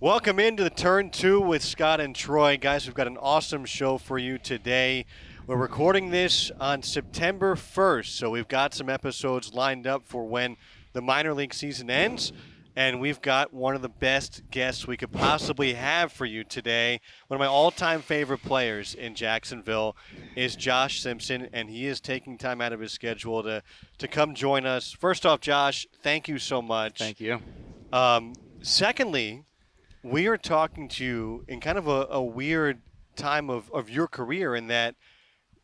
Welcome into the Turn 2 with Scott and Troy. Guys, we've got an awesome show for you today. We're recording this on September 1st, so we've got some episodes lined up for when the minor league season ends, and we've got one of the best guests we could possibly have for you today. One of my all-time favorite players in Jacksonville is Josh Simpson, and he is taking time out of his schedule to come join us. First off, Josh, thank you so much. Thank you. Secondly, we are talking to you in kind of a weird time of your career in that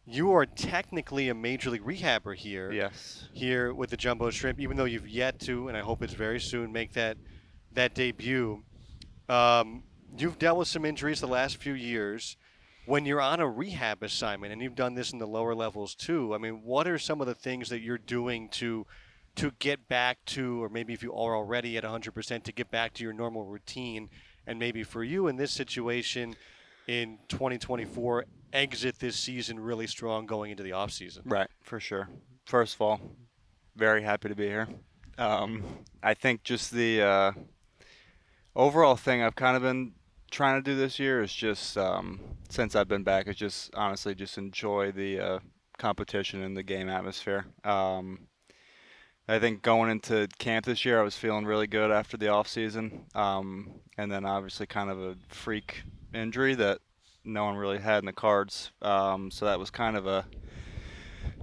you are technically a major league rehabber here. Yes. Here with the Jumbo Shrimp, even though you've yet to, and I hope it's very soon, make that debut. You've dealt with some injuries the last few years. When you're on a rehab assignment, and you've done this in the lower levels too, I mean, what are some of the things that you're doing to get back to, or maybe if you are already at 100%, to get back to your normal routine, and maybe for you in this situation in 2024, exit this season really strong going into the offseason? Right, for sure. First of all, very happy to be here. I think just the overall thing I've kind of been trying to do this year is just, since I've been back, is just honestly just enjoy the competition and the game atmosphere. I think going into camp this year, I was feeling really good after the off season, and then obviously kind of a freak injury that no one really had in the cards. So that was kind of a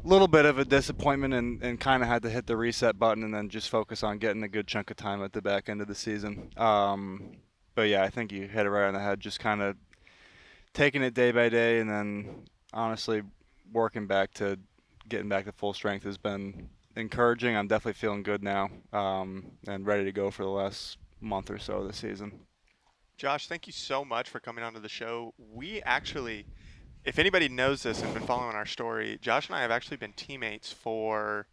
little bit of a disappointment, and kind of had to hit the reset button and then just focus on getting a good chunk of time at the back end of the season. But yeah, I think you hit it right on the head. Just kind of taking it day by day, and then honestly working back to getting back to full strength has been encouraging. I'm definitely feeling good now, and ready to go for the last month or so of the season. Josh, thank you so much for coming onto the show. We actually, if anybody knows this and been following our story, Josh and I have actually been teammates for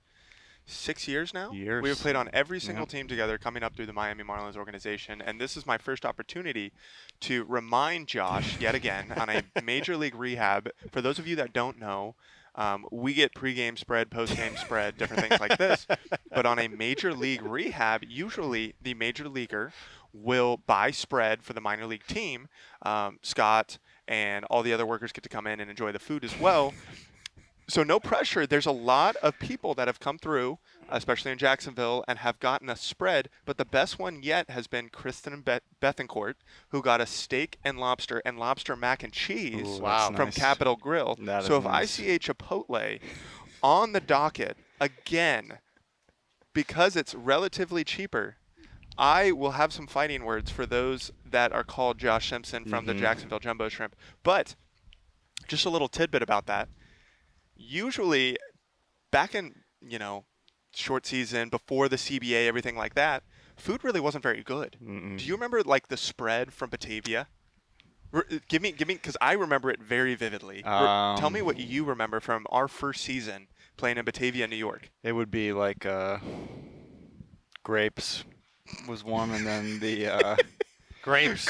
6 years now. Years. We have played on every single team together coming up through the Miami Marlins organization, and this is my first opportunity to remind Josh yet again on a major league rehab. For those of you that don't know, we get pregame spread, postgame spread, different things like this. But on a major league rehab, usually the major leaguer will buy spread for the minor league team. Scott and all the other workers get to come in and enjoy the food as well. So no pressure. There's a lot of people that have come through, especially in Jacksonville, and have gotten a spread. But the best one yet has been Kristen Bethencourt, who got a steak and lobster mac and cheese Wow. from Nice. Capitol Grill. That So is if I nice. see a Chipotle on the docket again, because it's relatively cheaper, I will have some fighting words for those that are called Josh Simpson from the Jacksonville Jumbo Shrimp. But just a little tidbit about that. Usually, back in, short season, before the CBA, everything like that, food really wasn't very good. Do you remember, like, the spread from Batavia? Give me, because I remember it very vividly. Tell me what you remember from our first season playing in Batavia, New York. It would be like grapes was one, and then the Grapes.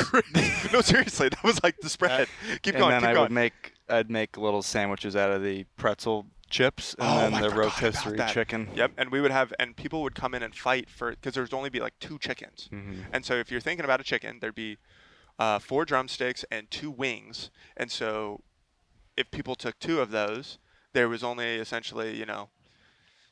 No, seriously, that was like the spread. Keep and going, then keep going. I'd make little sandwiches out of the pretzel chips, and then I the forgot about rotisserie that. chicken. Yep, and we would have, and people would come in and fight for, because there's only be like 2 chickens. And so if you're thinking about a chicken, there'd be 4 drumsticks and 2 wings. And so if people took 2 of those, there was only essentially,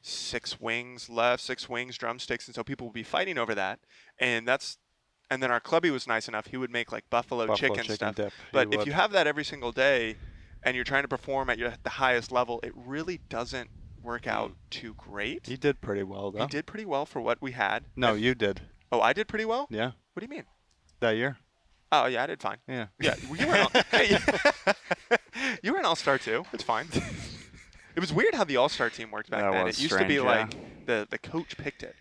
6 wings left, 6 wings, drumsticks. And so people would be fighting over that. And then our clubby was nice enough. He would make like buffalo chicken stuff. dip. But He if would. you have that every single day and you're trying to perform at the highest level, it really doesn't work out too great. You did pretty well, though. We did pretty well for what we had. No, you did. Oh, I did pretty well? Yeah, What do you mean? that year. Oh, yeah, I did fine. Yeah. Yeah, you were hey, you were an all-star too. It's fine. It was weird how the all-star team worked back That then. was It used to be strange, like the coach picked it.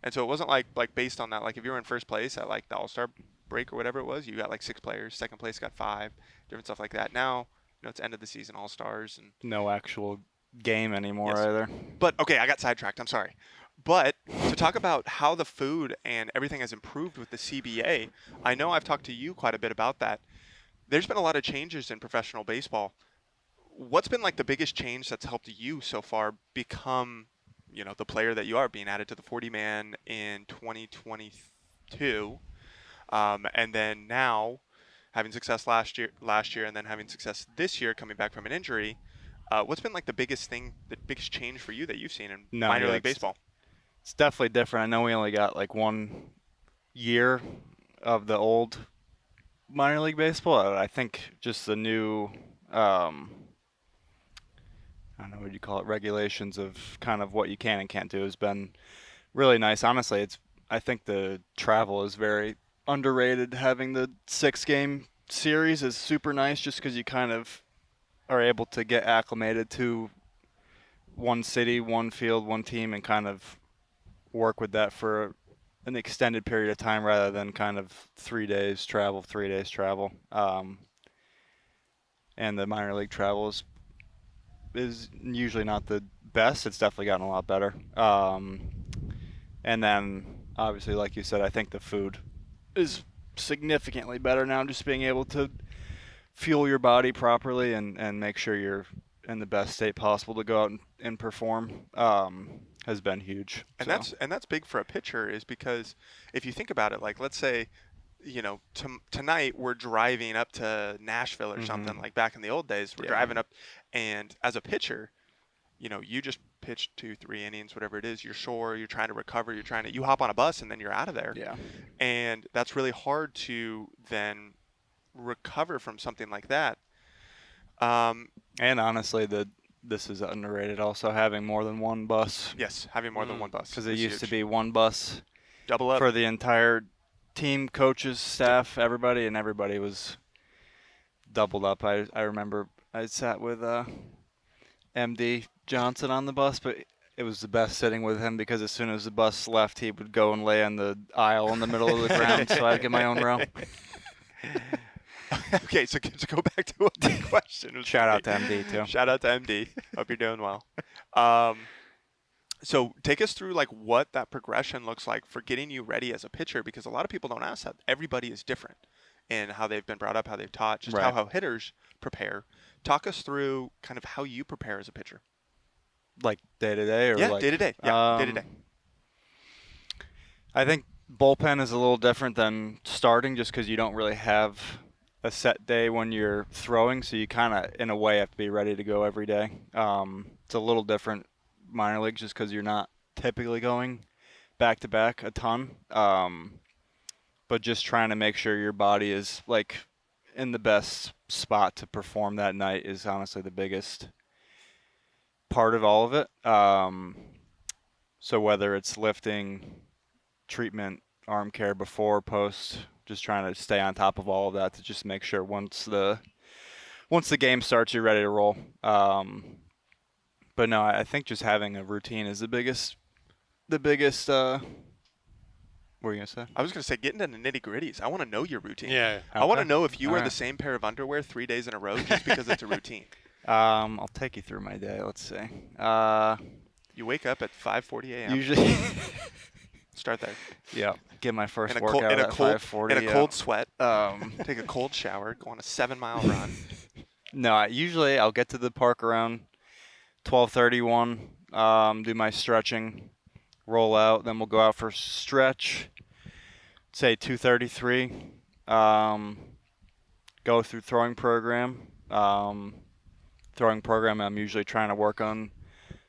And so it wasn't like based on that. Like if you were in first place at like the all-star break or whatever it was, you got like 6 players. Second place got 5, different stuff like that. Now, it's end of the season all-stars and No actual game anymore Yes. either. But okay, I got sidetracked. I'm sorry. But to talk about how the food and everything has improved with the CBA, I know I've talked to you quite a bit about that. There's been a lot of changes in professional baseball. What's been like the biggest change that's helped you so far become, the player that you are, being added to the 40-man in 2022? And then now, having success last year, and then having success this year, coming back from an injury. What's been like the biggest change for you that you've seen in No, minor yeah, league baseball? it's definitely different. I know we only got like 1 year of the old minor league baseball. I think just the new, I don't know what you call it, regulations of kind of what you can and can't do has been really nice. Honestly, I think the travel is very underrated. Having the 6-game series is super nice just because you kind of are able to get acclimated to one city, one field, one team, and kind of work with that for an extended period of time rather than kind of 3 days travel, 3 days travel. And the minor league travel is usually not the best. It's definitely gotten a lot better. And then, obviously, like you said, I think the food is significantly better now. Just being able to fuel your body properly and make sure you're in the best state possible to go out and perform has been huge. And So, that's big for a pitcher, is because if you think about it, like let's say, tonight we're driving up to Nashville or something, like back in the old days. We're driving up, and as a pitcher, you just pitch 2, 3 innings, whatever it is. You're sore. You're trying to recover. You hop on a bus and then you're out of there. Yeah. And that's really hard to then recover from something like that. And honestly, this is underrated. Also, having more than one bus, Yes, having more than one bus. because it is used to huge. be one bus Double up. for the entire team, coaches, staff, everybody, and everybody was doubled up. I remember I sat with MD Johnson on the bus, but it was the best sitting with him because as soon as the bus left, he would go and lay on the aisle in the middle of the ground, so I'd get my own row. Okay, so to go back to what the question was. Shout out to MD too. Shout out to MD. Hope you're doing well. So take us through like what that progression looks like for getting you ready as a pitcher, because a lot of people don't ask that. Everybody is different in how they've been brought up, how they've taught, just Right. how hitters prepare. Talk us through kind of how you prepare as a pitcher. Like day to day, or Yeah, like day to day. Yeah, day to day. I think bullpen is a little different than starting, just because you don't really have a set day when you're throwing, so you kind of, in a way, have to be ready to go every day. It's a little different minor leagues just because you're not typically going back to back a ton, but just trying to make sure your body is like in the best spot to perform that night is honestly the biggest part of all of it. So whether it's lifting, treatment, arm care before, post, just trying to stay on top of all of that to just make sure once the game starts, you're ready to roll. But no, I think just having a routine is the biggest. What were you gonna say? I was going to say, getting into the nitty gritties. I want to know your routine. Yeah. I want to Okay. know if you wear the Alright. same pair of underwear 3 days in a row just because it's a routine. I'll take you through my day. Let's see. You wake up at 5:40 a.m. Usually, Start there. yeah, get my first In a workout cold, in a at cold, 5:40. in a yeah. cold sweat. Um, Take a cold shower. Go on a 7-mile run. No, usually I'll get to the park around 12:31. Do my stretching, roll out, then we'll go out for a stretch. Say 2:33. Go through throwing program. I'm usually trying to work on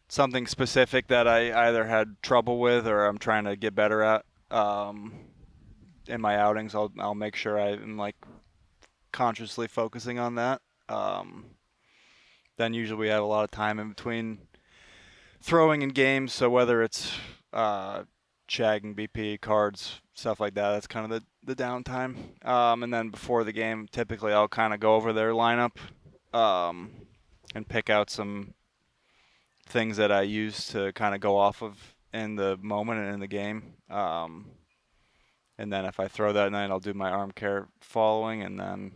something specific that I either had trouble with or I'm trying to get better at. In my outings, I'll make sure I'm like consciously focusing on that. Then usually we have a lot of time in between throwing and games, so whether it's shagging, BP, cards, stuff like that, that's kind of the downtime. And then before the game, typically I'll kind of go over their lineup and pick out some things that I use to kind of go off of in the moment and in the game. And then if I throw that night, I'll do my arm care following and then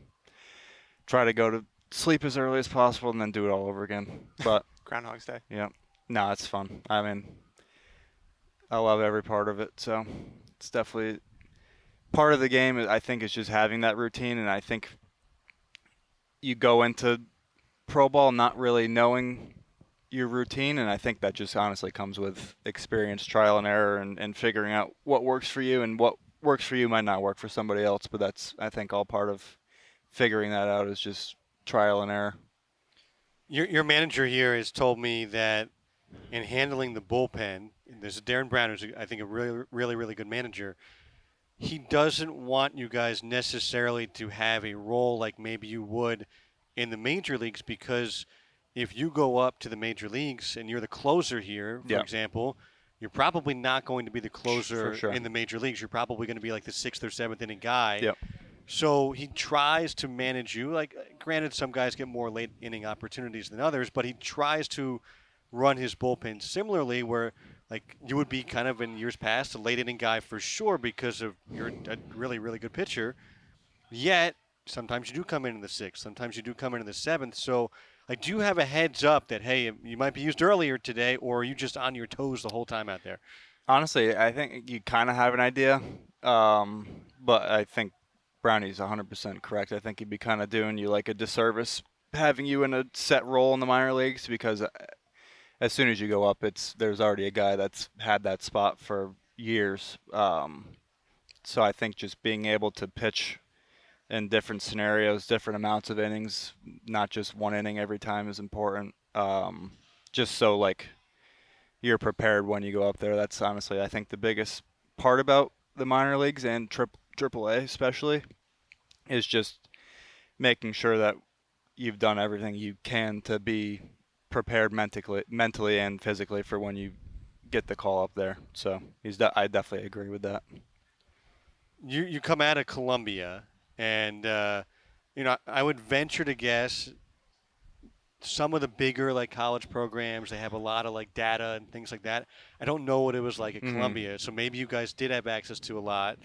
try to go to sleep as early as possible and then do it all over again. But Groundhog's Day. yeah, no, it's fun. I mean, I love every part of it. So it's definitely part of the game. I think is just having that routine, and I think you go into pro ball not really knowing your routine, and I think that just honestly comes with experience, trial and error, and figuring out what works for you and what works for you might not work for somebody else, but that's, I think, all part of figuring that out is just trial and error. Your manager here has told me that in handling the bullpen, there's Darren Brown, who's I think a really good manager. He doesn't want you guys necessarily to have a role like maybe you would in the major leagues, because if you go up to the major leagues and you're the closer here, for Yeah. example, you're probably not going to be the closer For sure. in the major leagues. You're probably going to be like the 6th or 7th inning guy. Yep. So he tries to manage you. Like, granted, some guys get more late inning opportunities than others, but he tries to run his bullpen similarly, where like you would be kind of in years past a late inning guy for sure because of you're a really good pitcher. Yet sometimes you do come in the 6th, sometimes you do come in the 7th. So like, do you have a heads up that hey, you might be used earlier today, or are you just on your toes the whole time out there? Honestly, I think you kind of have an idea, but I think Brownie's 100% correct. I think he'd be kind of doing you like a disservice having you in a set role in the minor leagues, because as soon as you go up, there's already a guy that's had that spot for years. So I think just being able to pitch in different scenarios, different amounts of innings, not just one inning every time, is important. Just so like you're prepared when you go up there. That's honestly, I think, the biggest part about the minor leagues and AAA especially, is just making sure that you've done everything you can to be prepared mentally and physically for when you get the call up there. So I definitely agree with that. You come out of Columbia, and I would venture to guess some of the bigger like college programs, they have a lot of like data and things like that. I don't know what it was like at Columbia, so maybe you guys did have access to a lot.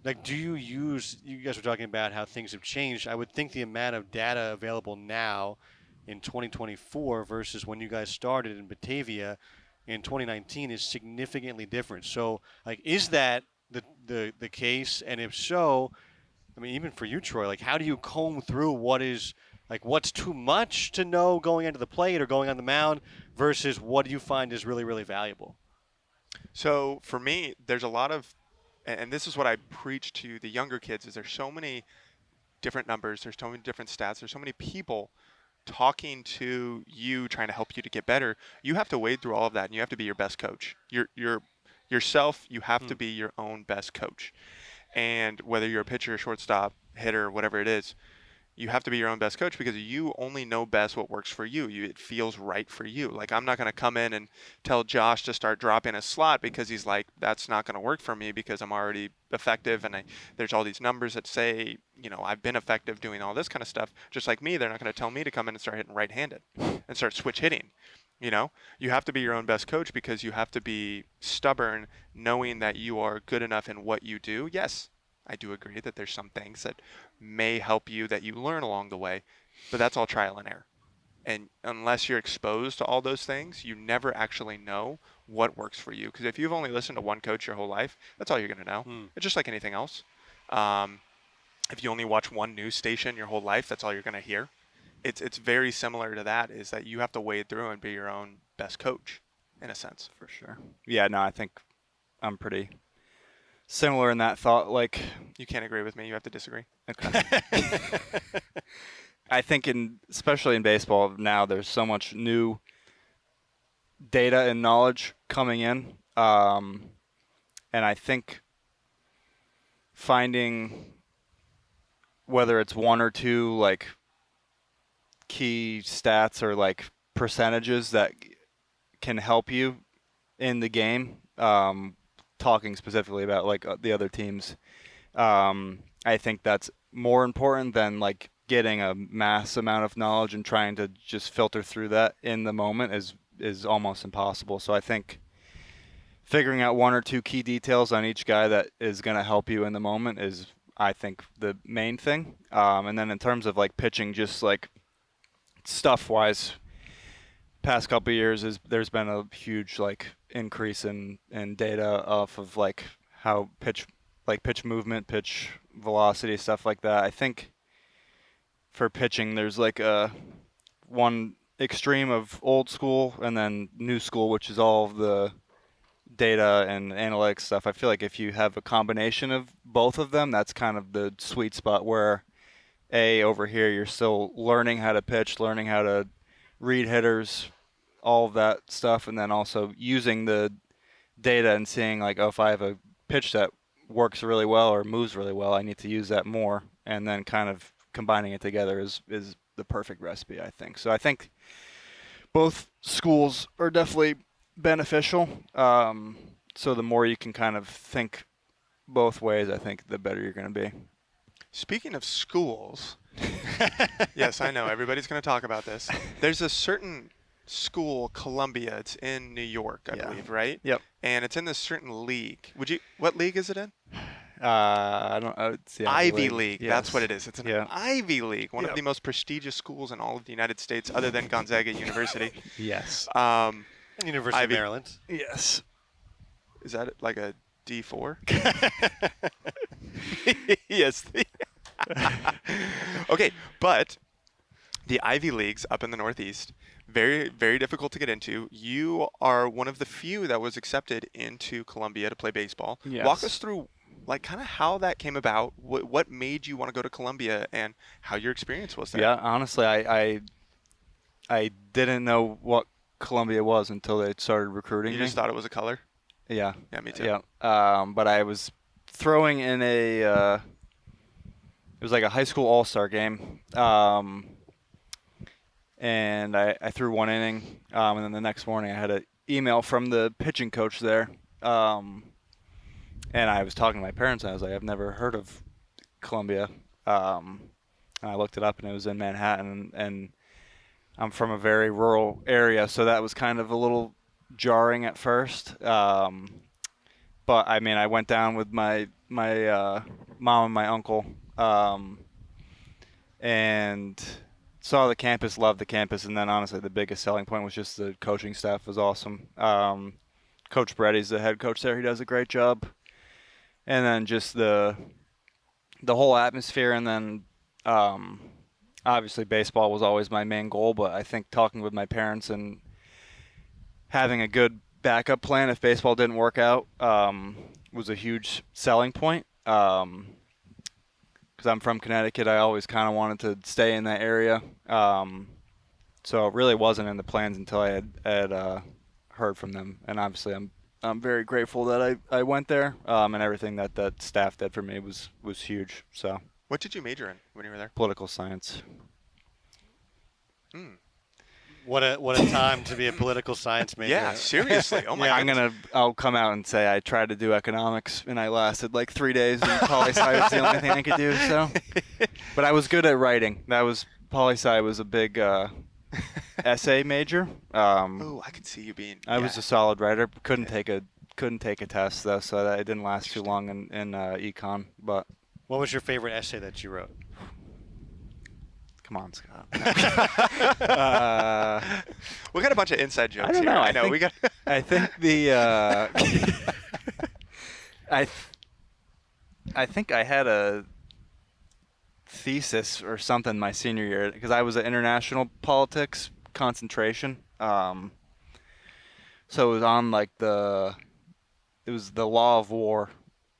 Like, you guys were talking about how things have changed. I would think the amount of data available now in 2024 versus when you guys started in Batavia in 2019 is significantly different. So like, is that the case? And if so, I mean, even for you, Troy, like, how do you comb through what's too much to know going into the plate or going on the mound versus what do you find is really valuable? So for me, there's a lot of, and this is what I preach to the younger kids, is there's so many different numbers, there's so many different stats, there's so many people talking to you, trying to help you to get better. You have to wade through all of that, and you have to be your best coach. Yourself, you have to be your own best coach. And whether you're a pitcher, shortstop, hitter, whatever it is, you have to be your own best coach, because you only know best what works for you. It feels right for you. Like, I'm not going to come in and tell Josh to start dropping a slot because he's like, that's not going to work for me because I'm already effective, and there's all these numbers that say, I've been effective doing all this kind of stuff. Just like me, they're not going to tell me to come in and start hitting right-handed and start switch hitting. You have to be your own best coach, because you have to be stubborn, knowing that you are good enough in what you do. Yes, I do agree that there's some things that may help you that you learn along the way, but that's all trial and error. And unless you're exposed to all those things, you never actually know what works for you. Because if you've only listened to one coach your whole life, that's all you're going to know. It's just like anything else. If you only watch one news station your whole life, that's all you're going to hear. It's very similar to that, is that you have to wade through and be your own best coach, in a sense. For sure. Yeah, no, I think I'm pretty similar in that thought. Like, You can't agree with me. You have to disagree. okay. I think especially in baseball now, there's so much new data and knowledge coming in. And I think finding whether it's one or two like key stats or like percentages that can help you in the game, talking specifically about like the other teams, I think that's more important than like getting a mass amount of knowledge and trying to just filter through that in the moment is almost impossible. So I think figuring out one or two key details on each guy that is going to help you in the moment is, I think, the main thing. And then in terms of like pitching, just like stuff wise, past couple of years there's been a huge like increase in data off of like how pitch movement, pitch velocity, stuff like that. I think for pitching there's like one extreme of old school and then new school, which is all of the data and analytics stuff. I feel like if you have a combination of both of them, that's kind of the sweet spot where over here you're still learning how to pitch, learning how to read hitters, all of that stuff, and then also using the data and seeing like, oh, if I have a pitch that works really well or moves really well, I need to use that more, and then kind of combining it together is the perfect recipe, I think. So I think both schools are definitely beneficial. So the more you can kind of think both ways, I think the better you're going to be. Speaking of schools, yes, I know everybody's going to talk about this. There's a certain school, Columbia. It's in New York, I believe, right? Yep. And it's in this certain league. What league is it in? I don't. It's the Ivy League. Yes. That's what it is. It's an Ivy League, one of the most prestigious schools in all of the United States, other than Gonzaga University. Yes. University of Maryland. Yes. Is that like a D4? Yes. Okay, but the Ivy Leagues up in the Northeast, very, very difficult to get into. You are one of the few that was accepted into Columbia to play baseball. Yes. Walk us through, like, kind of how that came about. What made you want to go to Columbia, and how your experience was there? Yeah, honestly, I didn't know what Columbia was until they started recruiting You me. just thought it was a color? Yeah. Yeah, me too. Yeah. But I was throwing in it was like a high school all-star game. And I threw one inning, and then the next morning I had an email from the pitching coach there. And I was talking to my parents, and I was like, I've never heard of Columbia. And I looked it up, and it was in Manhattan, and I'm from a very rural area, so that was kind of a little jarring at first. But I mean, I went down with my mom and my uncle, and saw the campus, loved the campus, and then honestly the biggest selling point was just the coaching staff was awesome. Coach Breddy's the head coach there; he does a great job, and then just the whole atmosphere, and then obviously baseball was always my main goal, but I think talking with my parents and having a good backup plan if baseball didn't work out was a huge selling point. Because I'm from Connecticut, I always kind of wanted to stay in that area. So it really wasn't in the plans until I had heard from them. And obviously I'm very grateful that I went there, and everything that staff did for me was huge. So What did you major in when you were there? political science. What a time to be a political science major. Yeah, seriously. Oh my goodness. I'll come out and say I tried to do economics and I lasted like 3 days, and poli-sci was the only thing I could do. So, but I was good at writing. Poli-sci was a big essay major. Oh, I could see you being. I was a solid writer. Couldn't take a test though, so that it didn't last too long in econ. But What was your favorite essay that you wrote? come on, Scott. We got a bunch of inside jokes I don't here. know. I know. We got. I think I think I had a thesis or something my senior year because I was an international politics concentration. So it was on like it was the law of war.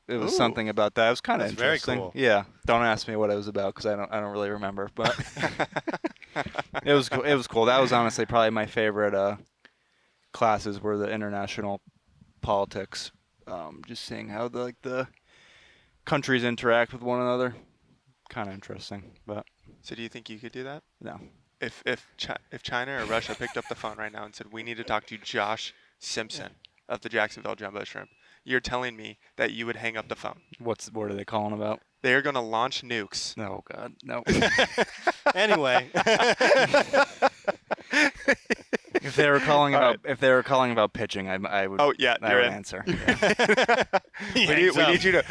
It was Ooh. something about that. It was kind of That's very interesting. cool. Yeah. Don't ask me what it was about because I don't really remember. But it was cool. It was cool. That was honestly probably my favorite classes were the international politics. Just seeing how the countries interact with one another. Kind of interesting, but So do you think you could do that? no. If China or Russia picked up the phone right now and said, we need to talk to Josh Simpson of the Jacksonville Jumbo Shrimp, you're telling me that you would hang up the phone. What are they calling about? They are going to launch nukes. No, God, no. Anyway. If they were calling about pitching, I would. Oh, yeah, I you're would in. answer. We need you to.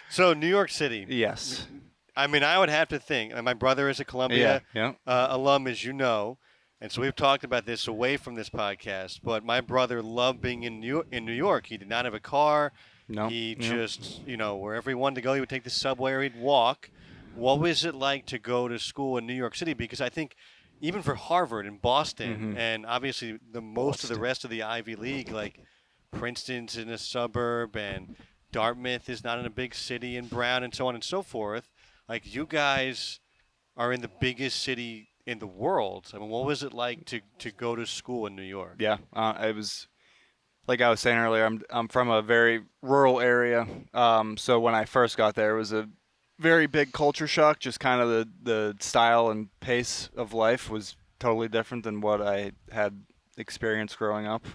So New York City. Yes. I mean, I would have to think. And my brother is a Columbia Yeah. alum, as you know, and so we've talked about this away from this podcast. But my brother loved being in New York. He did not have a car. No. He no. just, wherever he wanted to go, he would take the subway or he'd walk. What was it like to go to school in New York City? Because I think even for Harvard and Boston, Mhm. and obviously the most of the Boston. rest of the Ivy League, like Princeton's in a suburb and Dartmouth is not in a big city, and Brown and so on and so forth. Like you guys are in the biggest city in the world. I mean, what was it like to go to school in New York? Yeah, it was like I was saying earlier. I'm from a very rural area, so when I first got there, it was a very big culture shock. Just kind of the style and pace of life was totally different than what I had experienced growing up.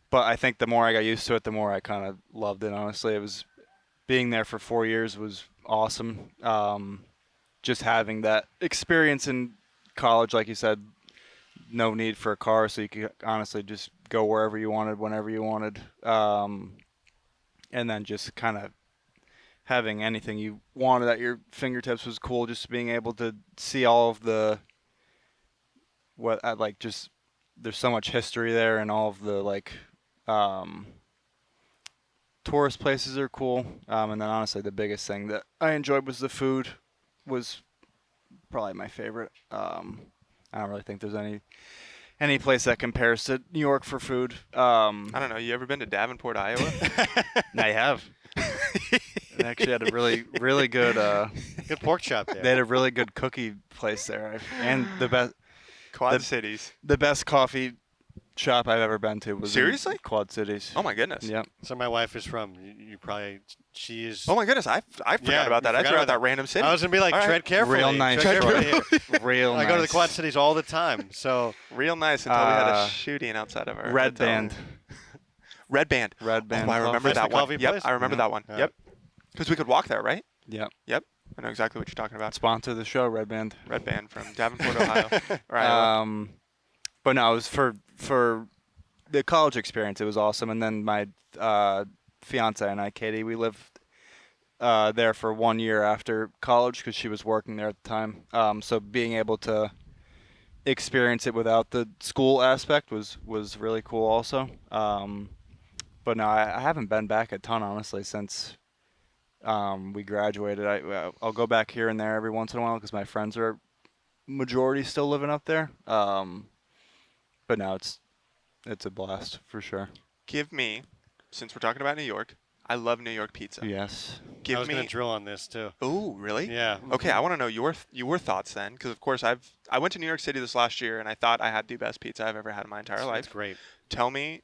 But I think the more I got used to it, the more I kind of loved it. Honestly, it was being there for 4 years was awesome. Just having that experience in college, like you said, no need for a car, so you could honestly just go wherever you wanted, whenever you wanted, and then just kind of having anything you wanted at your fingertips was cool. Just being able to see all of the what I like, just there's so much history there, and all of the um, tourist places are cool. And then honestly, the biggest thing that I enjoyed was the food. Was probably my favorite. I don't really think there's any place that compares to New York for food. I don't know. You ever been to Davenport, Iowa? I have. They actually had a really good. Good pork chop there. They had a really good cookie place there, and Quad The- Cities. the best coffee shop I've ever been to was in Seriously? Quad Cities. Oh my goodness. Yep. So my wife is from. You probably. She is. Oh my goodness. I forgot Yeah, about that. you I forgot forgot about that that. random city. I was gonna be like, All right. tread carefully. Real nice. Tread store. carefully here. Real I nice. go to the Quad Cities all the time. So Real nice until we had a Uh, shooting outside of our Red hotel. Band. Red Band. Red Band. Oh, I remember That's that the one. coffee Yep, place? I remember Yeah. that one. Yeah. Yep. Because we could walk there, right? Yep. Yep. I know exactly what you're talking about. Sponsor the show, Red Band. Red Band from Davenport, Ohio. Or Iowa. But no, it was for the college experience. It was awesome. And then my fiance and I, Katie, we lived there for 1 year after college because she was working there at the time. So being able to experience it without the school aspect was really cool also. But no, I haven't been back a ton, honestly, since we graduated. I'll go back here and there every once in a while because my friends are majority still living up there. But now it's a blast for sure. Give me, since we're talking about New York, I love New York pizza. Yes. I Give was me. gonna drill on this too. Ooh, really? Yeah. Okay, I want to know your thoughts then, because of course I went to New York City this last year and I thought I had the best pizza I've ever had in my entire It's life. great. Tell me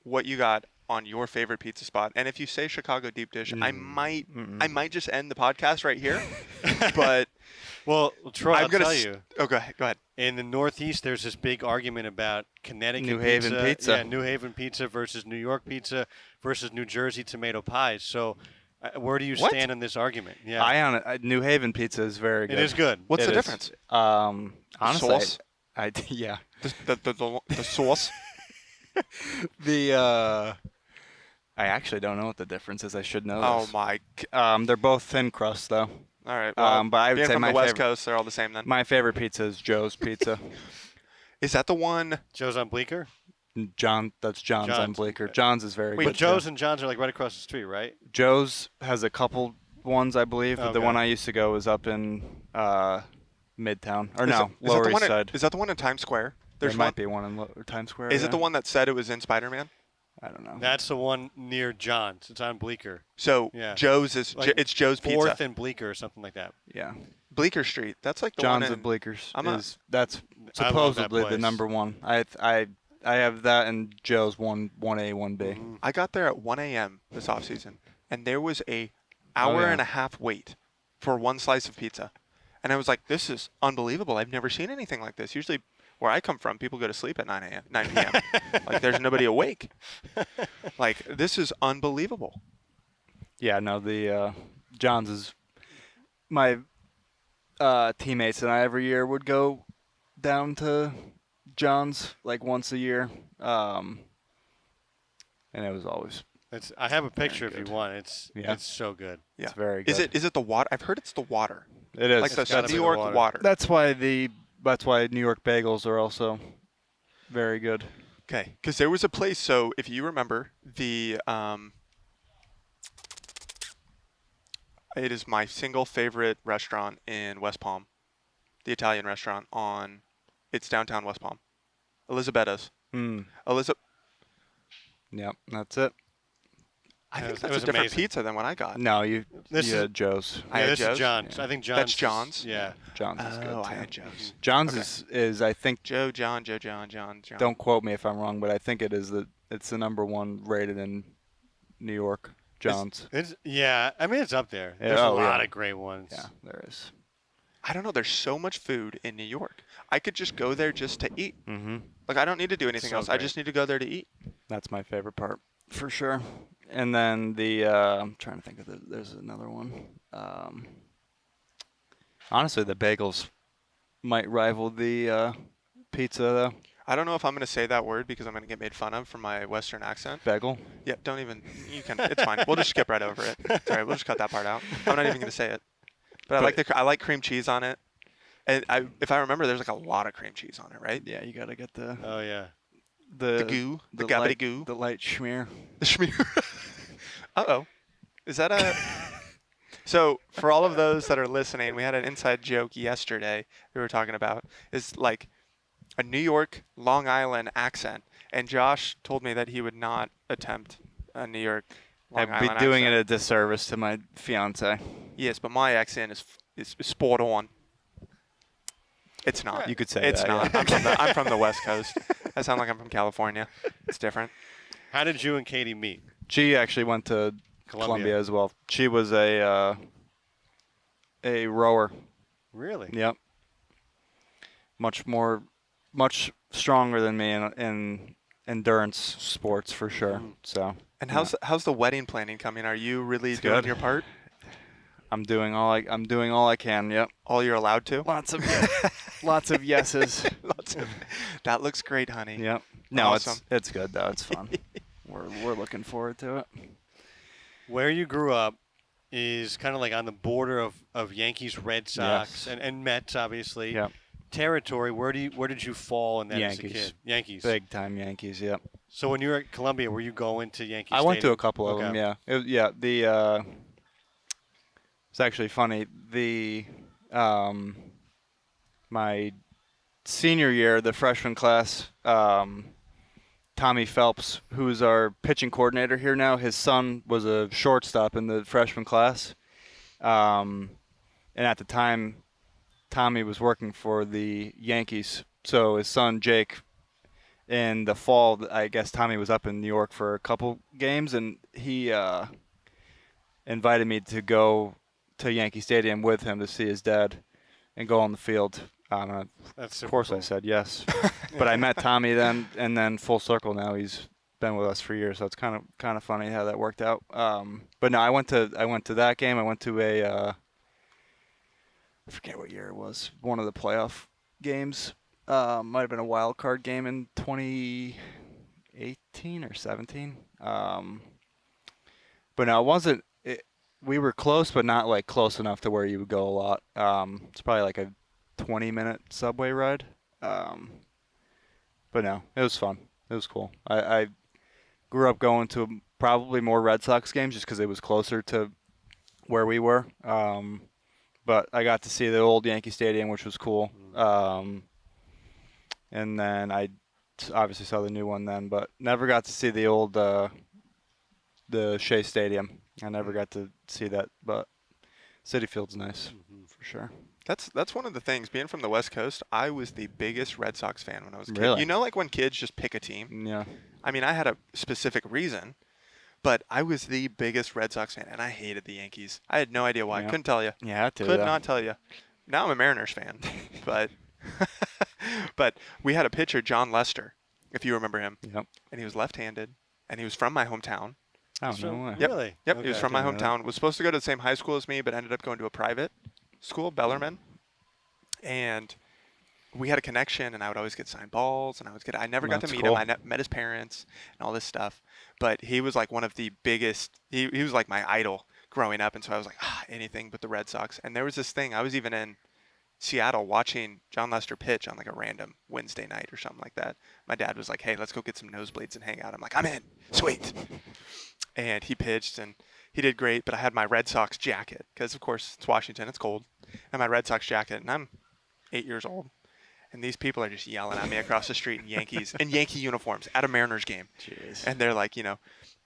what you got on your favorite pizza spot, and if you say Chicago deep dish, I might just end the podcast right here. But Well, Troy, I'm I'll gonna tell s- you. Oh, go ahead. Go ahead. In the Northeast, there's this big argument about Connecticut New Haven pizza. Yeah, New Haven pizza versus New York pizza versus New Jersey tomato pies. So, where do you What? stand in this argument? Yeah, New Haven pizza is very good. it is good. What's It the is. difference? Honestly, sauce? Yeah. The sauce? I actually don't know what the difference is. I should know Oh this. my. They're both thin crust though. All right. Well, But I would being say from my the West favorite, Coast, they're all the same then. my favorite pizza is Joe's Pizza. Is that the one? Joe's on Bleecker. That's John's on John's, Bleecker. okay. John's is very Wait, good. But Joe's too. and John's are like right across the street, right? Joe's has a couple ones, I believe, but the Okay. one I used to go was up in Midtown. Or Is no, that Lower the East one Side. Is that the one in Times Square? There There's might one. be one in Times Square. Is it yeah. the one that said it was in Spider-Man? I don't know. That's the one near John's. It's on Bleecker. So Yeah. Joe's is Like it's Joe's Fourth Pizza. and Bleecker or something like that. Yeah. Bleecker Street. That's like the John's one of in. Bleeckers I'm not- is that's I love that supposedly the place. number one. I have that and Joe's 1A 1B. Mhm. I got there at 1 a.m. this off season, and there was a hour yeah. and a half wait for one slice of pizza, and I was like, "This is unbelievable! I've never seen anything like this. Usually, where I come from, people go to sleep at 9 p.m. Like there's nobody awake. Like this is unbelievable." Yeah, no, the John's is my teammates and I every year would go down to John's like once a year, and it was always I have a picture if good. you want. It's Yeah. it's so good. Yeah. it's very good. Is it the water? I've heard it's the water, It is. like the gotta be New the York water. water. That's why New York bagels are also very good. Okay, because there was a place. So if you remember the, it is my single favorite restaurant in West Palm, the Italian restaurant on. It's downtown West Palm. Elisabetta's. Elizabeth. Yep, that's it. I It think was- that's it a was different amazing. pizza than what I got. No, you This is- had Joe's. I Yeah, had this Joe's? is John's. Yeah. I think John's. That's John's? Yeah. John's is good Oh, too. I had Joe's. John's Okay. is I think. Joe, John. Don't quote me if I'm wrong, but I think it's the number one rated in New York. John's. Yeah. I mean, it's up there. Yeah, There's a oh, lot yeah. of great ones. Yeah, there is. I don't know. There's so much food in New York. I could just go there just to eat. Mm-hmm. Like, I don't need to do anything So else. I great. just need to go there to eat. That's my favorite part, for sure. And then I'm trying to think of there's another one. Honestly, the bagels might rival the pizza, though. I don't know if I'm going to say that word because I'm going to get made fun of for my Western accent. Bagel? Yeah, don't even. You can. It's fine. We'll just skip right over it. It's all right. We'll just cut that part out. I'm not even going to say it. But I like cream cheese on it. And if I remember, there's like a lot of cream cheese on it, right? Yeah, you got to get the Oh yeah. The goo, the light, gabbity goo. the light schmear. The schmear. Uh-oh. Is that a... So, for all of those that are listening, we had an inside joke yesterday we were talking about. Is like a New York, Long Island accent. And Josh told me that he would not attempt a New York, Long I'd be Island doing accent. it a disservice to my fiance. Yes, but my accent is spot on. It's not. You could say it's that, not. yeah. I'm from the West Coast. I sound like I'm from California. It's different. How did you and Katie meet? She actually went to Columbia as well. She was a rower. Really? Yep. Much stronger than me in endurance sports for sure. So. And how's the wedding planning coming? Are you really It's doing good. your part? I'm doing all I can. Yep. All you're allowed to? Lots of yeses. That looks great, honey. Yep. No, Awesome. it's good though. It's fun. We're looking forward to it. Where you grew up is kind of like on the border of Yankees-Red Sox Yes. and Mets, obviously. Yep. Territory. Where did you fall in that as a Yankees. kid? Yankees. Big time Yankees. Yep. So when you were at Columbia, were you going to Yankees? I went to Stadium? a couple of them. Okay. Yeah. It's actually funny. My senior year, the freshman class, Tommy Phelps, who's our pitching coordinator here now, his son was a shortstop in the freshman class. And at the time, Tommy was working for the Yankees. So his son, Jake, in the fall, I guess Tommy was up in New York for a couple games, and he invited me to go to Yankee Stadium with him to see his dad and go on the field. That's super Of course, cool. I said yes. But I met Tommy then, and then full circle now. He's been with us for years, so it's kind of funny how that worked out. But no, I went to that game. I went to I forget what year it was. One of the playoff games. Might have been a wild card game in 2018 or 17. But no, it wasn't. We were close, but not like close enough to where you would go a lot. It's probably like a 20-minute subway ride. But no, it was fun. It was cool. I grew up going to probably more Red Sox games just because it was closer to where we were. But I got to see the old Yankee Stadium, which was cool. And then I obviously saw the new one then, but never got to see the old the Shea Stadium. I never got to see that, but Citi Field's nice for sure. That's one of the things. Being from the West Coast, I was the biggest Red Sox fan when I was a kid. Really? You know, like when kids just pick a team? Yeah. I mean, I had a specific reason, but I was the biggest Red Sox fan, and I hated the Yankees. I had no idea why. Yeah. Couldn't tell you. Yeah, I Could not tell you. Now I'm a Mariners fan, but but we had a pitcher, John Lester, if you remember him, Yep. and he was left-handed, and he was from my hometown. Oh, So- no way. Yep. Really? Yep, he Okay. was from my didn't know hometown. Was supposed to go to the same high school as me, but ended up going to a private school, Bellarmine. And we had a connection, and I would always get signed balls, and I never got to That's meet cool. him. I met his parents and all this stuff. But he was like one of the biggest. He was like my idol growing up, and so I was like, anything but the Red Sox. And there was this thing. I was even in Seattle watching John Lester pitch on like a random Wednesday night or something like that. My dad was like, hey, let's go get some nosebleeds and hang out. I'm like, I'm in. Sweet. And he pitched, and he did great, but I had my Red Sox jacket because, of course, it's Washington. It's cold. And my Red Sox jacket, and 8 years old, and these people are just yelling at me across the street in Yankee uniforms at a Mariners game. Jeez. And they're like,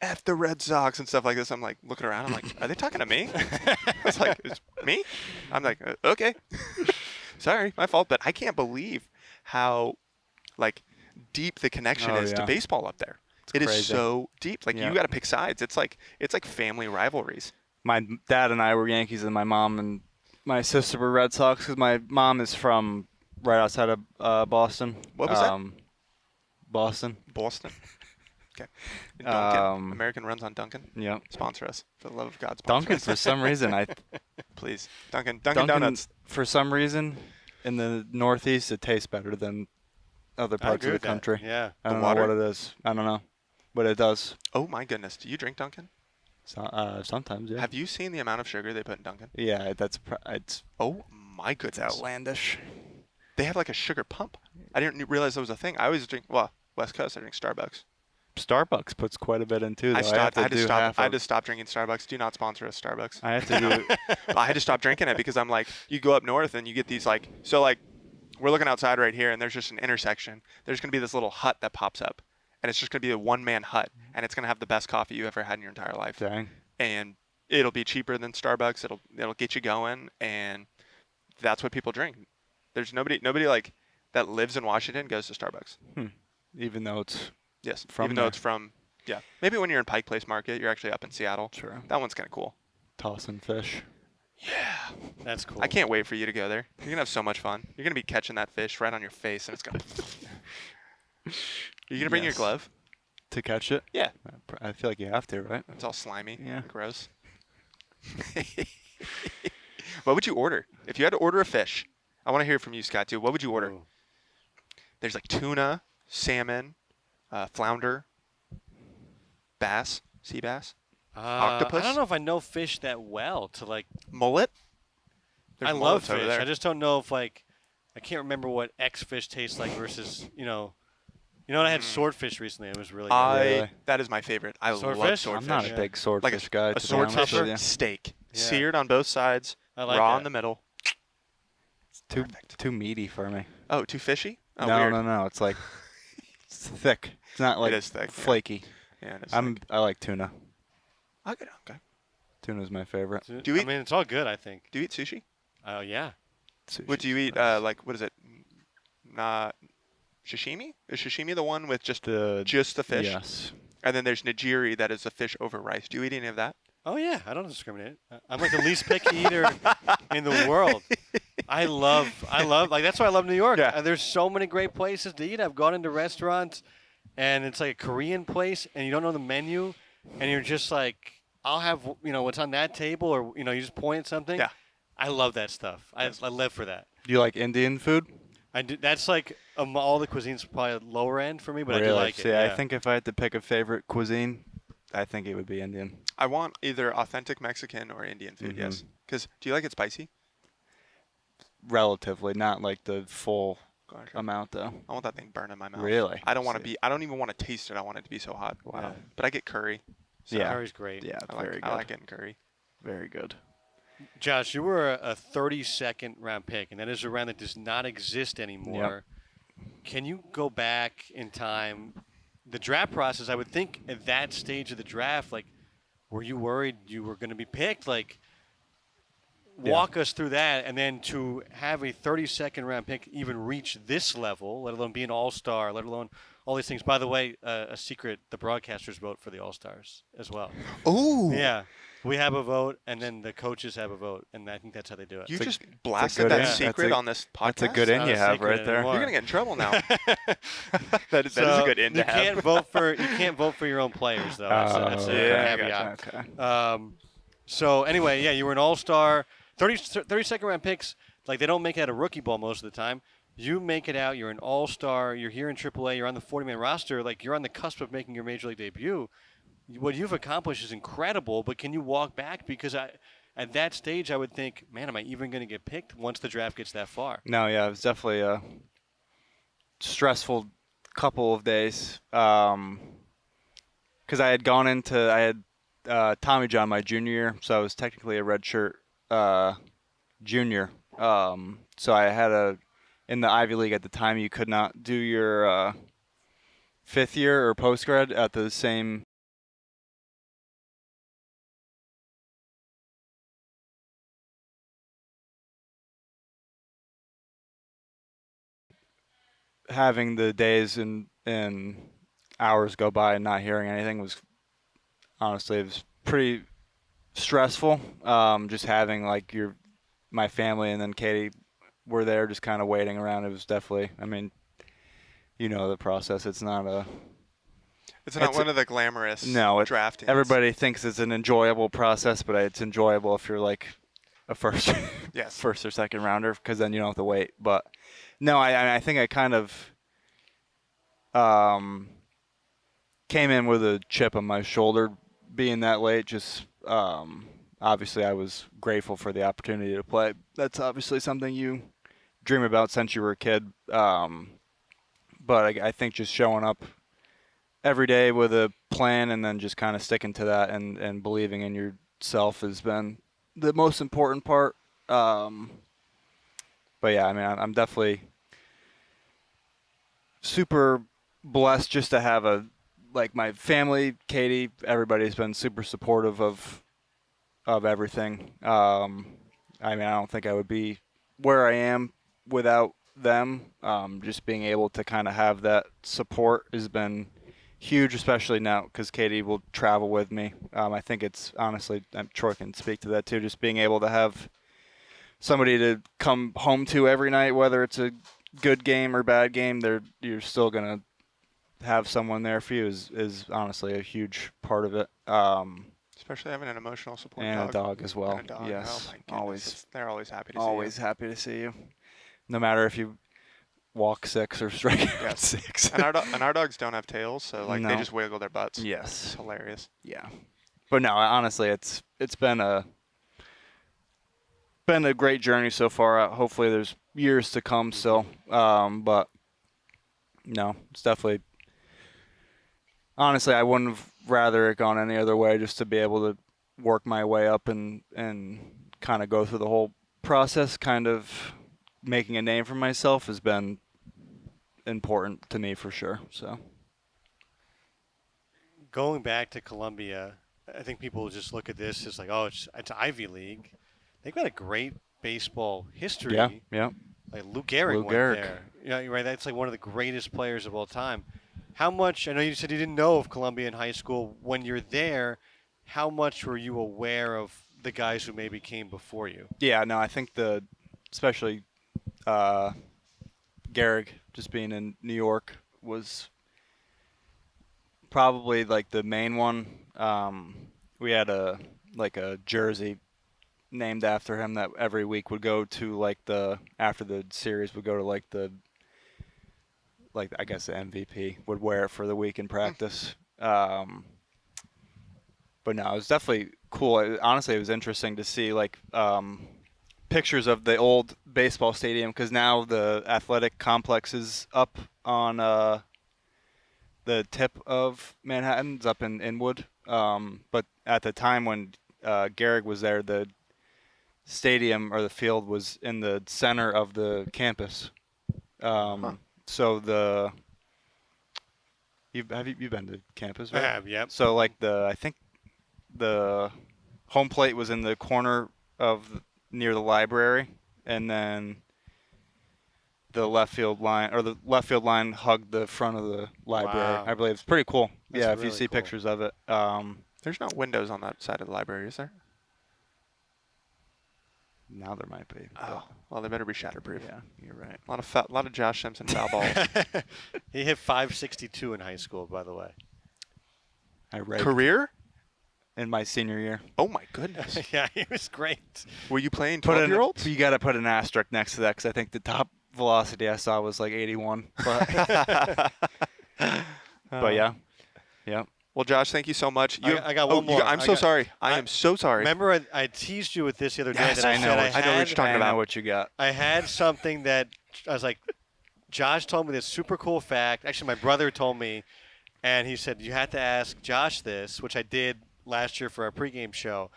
F the Red Sox and stuff like this. I'm like looking around. I'm like, are they talking to me? I was like, it's me? I'm like, okay. Sorry, my fault. But I can't believe how, like, deep the connection is to baseball up there. It is so deep. Like, you got to pick sides. It's like family rivalries. My dad and I were Yankees, and my mom and my sister were Red Sox because my mom is from right outside of Boston. What was that? Boston. Boston. Okay. Duncan. American runs on Duncan. Yeah. Sponsor us. For the love of God, sponsor Duncan, us. for some reason, Please. Duncan Donuts. For some reason, in the Northeast, it tastes better than other parts of the country. Yeah. I don't know what it is. I don't know. But it does. Oh, my goodness. Do you drink Duncan? Sometimes, yeah. Have you seen the amount of sugar they put in Duncan? Yeah, it's Oh, my goodness. outlandish. They have like a sugar pump. I didn't realize that was a thing. I always drink, West Coast, I drink Starbucks. Starbucks puts quite a bit in too. Though. I had to stop drinking Starbucks. Do not sponsor us, Starbucks. I have to do. I had to stop drinking it because I'm like, you go up north and you get these we're looking outside right here and there's just an intersection. There's going to be this little hut that pops up and it's just going to be a one-man hut and it's going to have the best coffee you ever had in your entire life. Dang. And it'll be cheaper than Starbucks. It'll get you going and that's what people drink. There's nobody like that lives in Washington goes to Starbucks. Even though it's though it's from maybe when you're in Pike Place Market, you're actually up in Seattle. True. That one's kind of cool. Tossing fish. Yeah, That's cool. I can't wait for you to go there. You're gonna have so much fun. You're gonna be catching that fish right on your face, and it's gonna. You're gonna bring your glove to catch it. Yeah, I feel like you have to, right? it's all slimy. Yeah. Gross. What would you order if you had to order a fish? I want to hear from you, Scott, too. What would you order? Ooh. There's like tuna, salmon, flounder, bass, sea bass, octopus. I don't know if I know fish that well to like. Mullet. There's I love mullets over fish. there. I just don't know if I can't remember what X fish tastes like versus what I had swordfish recently. It was really good. Really? That is my favorite. I love Swordfish? swordfish. I'm not a big swordfish guy. A to be honest swordfish with you. steak, Yeah. seared on both sides, I like raw that. in the middle. It's too meaty for me. Oh, too fishy? Oh, no, weird. no. It's like it's thick. It's not like It is thick, yeah. flaky. Yeah, it is I like tuna. okay. Tuna's my favorite. Do you eat- I mean, it's all good. I think. Do you eat sushi? Oh yeah. What do you eat? Sushi's What is it? Sashimi? Is sashimi the one with just the the fish? Yes. And then there's nigiri that is a fish over rice. Do you eat any of that? Oh yeah. I don't discriminate. I'm like the least picky eater in the world. I love like that's why I love New York. Yeah. There's so many great places to eat. I've gone into restaurants, and it's like a Korean place, and you don't know the menu, and you're just like, I'll have what's on that table, or you just point at something. Yeah. I love that stuff. I live for that. Do you like Indian food? I do. That's like all the cuisines probably lower end for me, but really? I do like it. See, Yeah. I think if I had to pick a favorite cuisine, I think it would be Indian. I want either authentic Mexican or Indian food, yes. Because do you like it spicy? Relatively, not like the full Gotcha. amount though. I want that thing burn in my mouth. Really? I don't want to be. I don't even want to taste it. I want it to be so hot. Wow. Yeah. But I get curry. So Yeah. Curry's great. Yeah, I like, very good. I like getting curry. Very good. Josh, you were a 32nd round pick, and that is a round that does not exist anymore. Can you go back in time? The draft process, I would think at that stage of the draft, like, were you worried you were going to be picked? Like, walk us through that, and then to have a 32nd round pick even reach this level, let alone be an all-star, let alone all these things. By the way, a secret, the broadcasters vote for the all-stars as well. Oh. Yeah. We have a vote, and then the coaches have a vote, and I think that's how they do it. You It's a- just it's a blasted good that in. That's secret a- on this podcast. That's a good in not you a have secret right there. anymore. You're gonna get in trouble now. that is So a good in to you have. can't vote for your own players though. That's a yeah, caveat. Okay. So anyway, yeah, you were an all-star. 32nd round picks, like they don't make it out of rookie ball most of the time. You make it out. You're an all-star. You're here in AAA. You're on the 40-man roster. Like you're on the cusp of making your major league debut. What you've accomplished is incredible. But can you walk back? Because at that stage, I would think, man, am I even going to get picked once the draft gets that far? No, yeah, it was definitely a stressful couple of days. Because I had Tommy John my junior year, so I was technically a redshirt junior. So I had in the Ivy League at the time, you could not do your fifth year or post-grad at the same having the days and hours go by and not hearing anything was honestly, it was pretty stressful. Just having like my family and then Katie were there just kind of waiting around. It was definitely, I mean, you know the process. It's not one of the glamorous draftings. Everybody thinks it's an enjoyable process, but it's enjoyable if you're like a first or second rounder, because then you don't have to wait. But no, I think I kind of came in with a chip on my shoulder being that late. Just obviously I was grateful for the opportunity to play. That's obviously something you dream about since you were a kid. But I think just showing up every day with a plan and then just kind of sticking to that and believing in yourself has been the most important part. But yeah, I mean, I'm definitely super blessed just to have my family, Katie, everybody's been super supportive of everything. I mean, I don't think I would be where I am without them. Just being able to kind of have that support has been huge, especially now because Katie will travel with me. I think it's honestly, Troy can speak to that too, just being able to have somebody to come home to every night, whether it's a good game or bad game, you're still going to have someone there for you is honestly a huge part of it. Especially having an emotional support and dog. a dog as well. And a dog. Yes, Oh my goodness. They're always happy to see you. Always happy to see you, no matter if you walk 6 or strike out 6. And our dogs don't have tails, so like they just wiggle their butts. Yes, it's hilarious. Yeah, but no, honestly, it's been a great journey so far. Hopefully, there's years to come still. But no, it's definitely. Honestly, I wouldn't have rather it gone any other way. Just to be able to work my way up and kind of go through the whole process, kind of making a name for myself, has been important to me for sure. So, going back to Columbia, I think people just look at this as like, oh, it's Ivy League. They've got a great baseball history. Yeah. Like Lou Gehrig went there. Yeah, you're right. That's like one of the greatest players of all time. How much? I know you said you didn't know of Columbia in high school. When you're there, how much were you aware of the guys who maybe came before you? Yeah, no, I think especially Gehrig, just being in New York, was probably like the main one. We had a jersey named after him that every week would go to after the series would go to I guess the MVP would wear it for the week in practice. But no, it was definitely cool. Honestly, it was interesting to see pictures of the old baseball stadium, because now the athletic complex is up on the tip of Manhattan. It's up in Inwood. But at the time when Gehrig was there, the stadium or the field was in the center of the campus. So you've been to campus, right? I have, yep. So I think the home plate was in the corner near the library, and then the left field line hugged the front of the library. Wow. I believe it's pretty cool. That's if really you see cool. pictures of it. There's no windows on that side of the library, is there? Now there might be. Oh, well, they better be shatterproof. Yeah, you're right. A lot of Josh Simpson foul balls. He hit .562 in high school, by the way. I raked Career? in my senior year. Oh my goodness. Yeah, he was great. Were you playing 12-year-olds? You got to put an asterisk next to that, because I think the top velocity I saw was 81. But but yeah. Well, Josh, thank you so much. I got one more. I'm so sorry. I am so sorry. Remember, I teased you with this the other day. Yes, that I I know. said I know what you're talking I about. know what you got. I had something that I was like, Josh told me this super cool fact. Actually, my brother told me, and he said, you had to ask Josh this, which I did last year for our pregame show.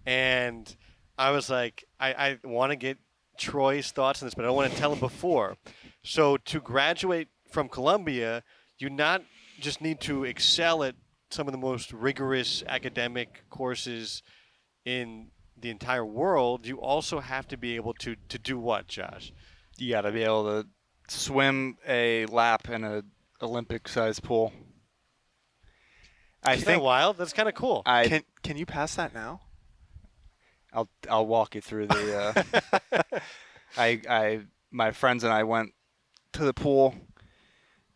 And I was like, I want to get Troy's thoughts on this, but I don't want to tell him before. So to graduate from Columbia, you not just need to excel at some of the most rigorous academic courses in the entire world. You also have to be able to do what, Josh? You got to be able to swim a lap in a Olympic-sized pool. Isn't that wild? That's kind of cool. Can you pass that now? I'll walk you through the. My friends and I went to the pool,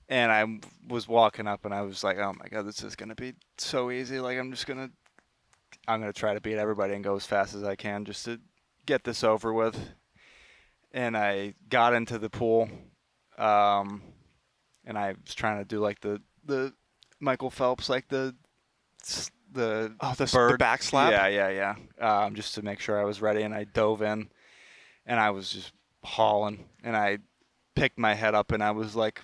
and I was walking up, and I was like, "Oh my God, this is gonna be so easy! Like I'm gonna try to beat everybody and go as fast as I can just to get this over with." And I got into the pool, and I was trying to do like the Michael Phelps, like the bird back slap. Yeah. Just to make sure I was ready, and I dove in, and I was just hauling, and I picked my head up, and I was like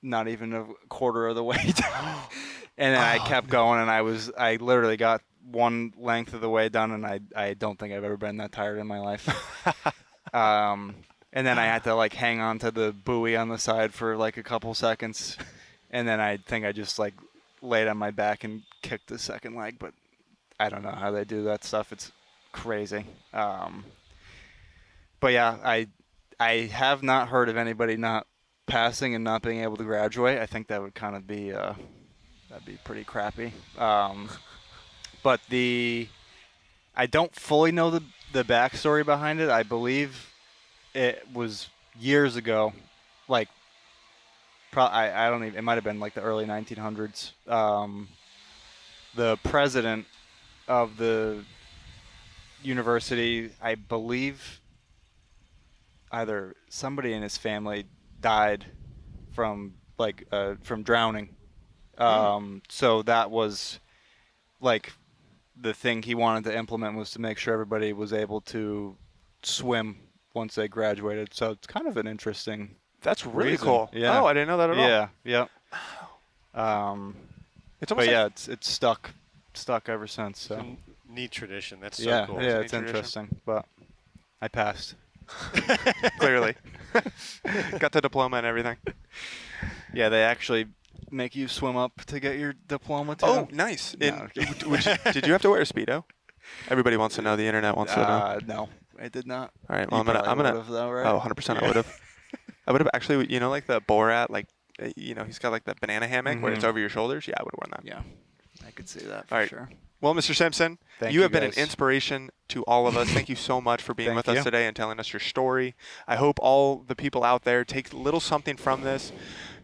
not even a quarter of the way down, and then I kept going, and I literally got one length of the way done, and I don't think I've ever been that tired in my life. And then I had to like hang on to the buoy on the side for like a couple seconds, and then I think I just like laid on my back and kicked the second leg, but I don't know how they do that stuff. It's crazy. But yeah, I have not heard of anybody not passing and not being able to graduate. I think that would kind of be that'd be pretty crappy. But I don't fully know the backstory behind it. I believe it was years ago, like I don't even. It might have been like the early 1900s. The president of the university, I believe, either somebody in his family died from drowning. So that was like the thing he wanted to implement, was to make sure everybody was able to swim once they graduated. So it's kind of an interesting. That's really reason. cool. Yeah. Oh, I didn't know that at all. Yeah. It's almost it's stuck ever since. So. It's a neat tradition. That's so cool. Yeah, It's it's a neat tradition. interesting. But I passed. clearly got the diploma and everything. Yeah, they actually make you swim up to get your diploma too. Oh, nice. No, Did you have to wear a Speedo? Everybody wants to know. The internet wants to know. No, I did not. All right. Well, You I'm gonna. would've though, right? Oh, 100%. I would have. I would have actually. You know, like the Borat, like, he's got like that banana hammock where it's over your shoulders. Yeah, I would have worn that. Yeah, I could see that for All right. sure. Well, Mr. Simpson, Thank you you have been an guys. inspiration to all of us. Thank you so much for being Thank with us you. today and telling us your story. I hope all the people out there take a little something from this.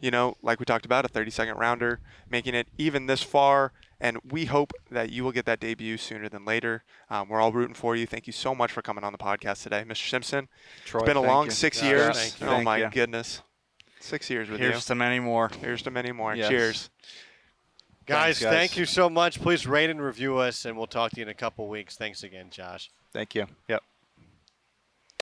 You know, like we talked about, a 30-second rounder, making it even this far. And we hope that you will get that debut sooner than later. We're all rooting for you. Thank you so much for coming on the podcast today, Mr. Simpson. Troy, It's been a thank long you. 6 Yeah, years. thank you. Oh, Thank my you. goodness. 6 years with you. Here's to many more. Here's to many more. Yes. Cheers. Guys, Thanks, guys. thank you so much. Please rate and review us, and we'll talk to you in a couple weeks. Thanks again, Josh. Thank you. Yep.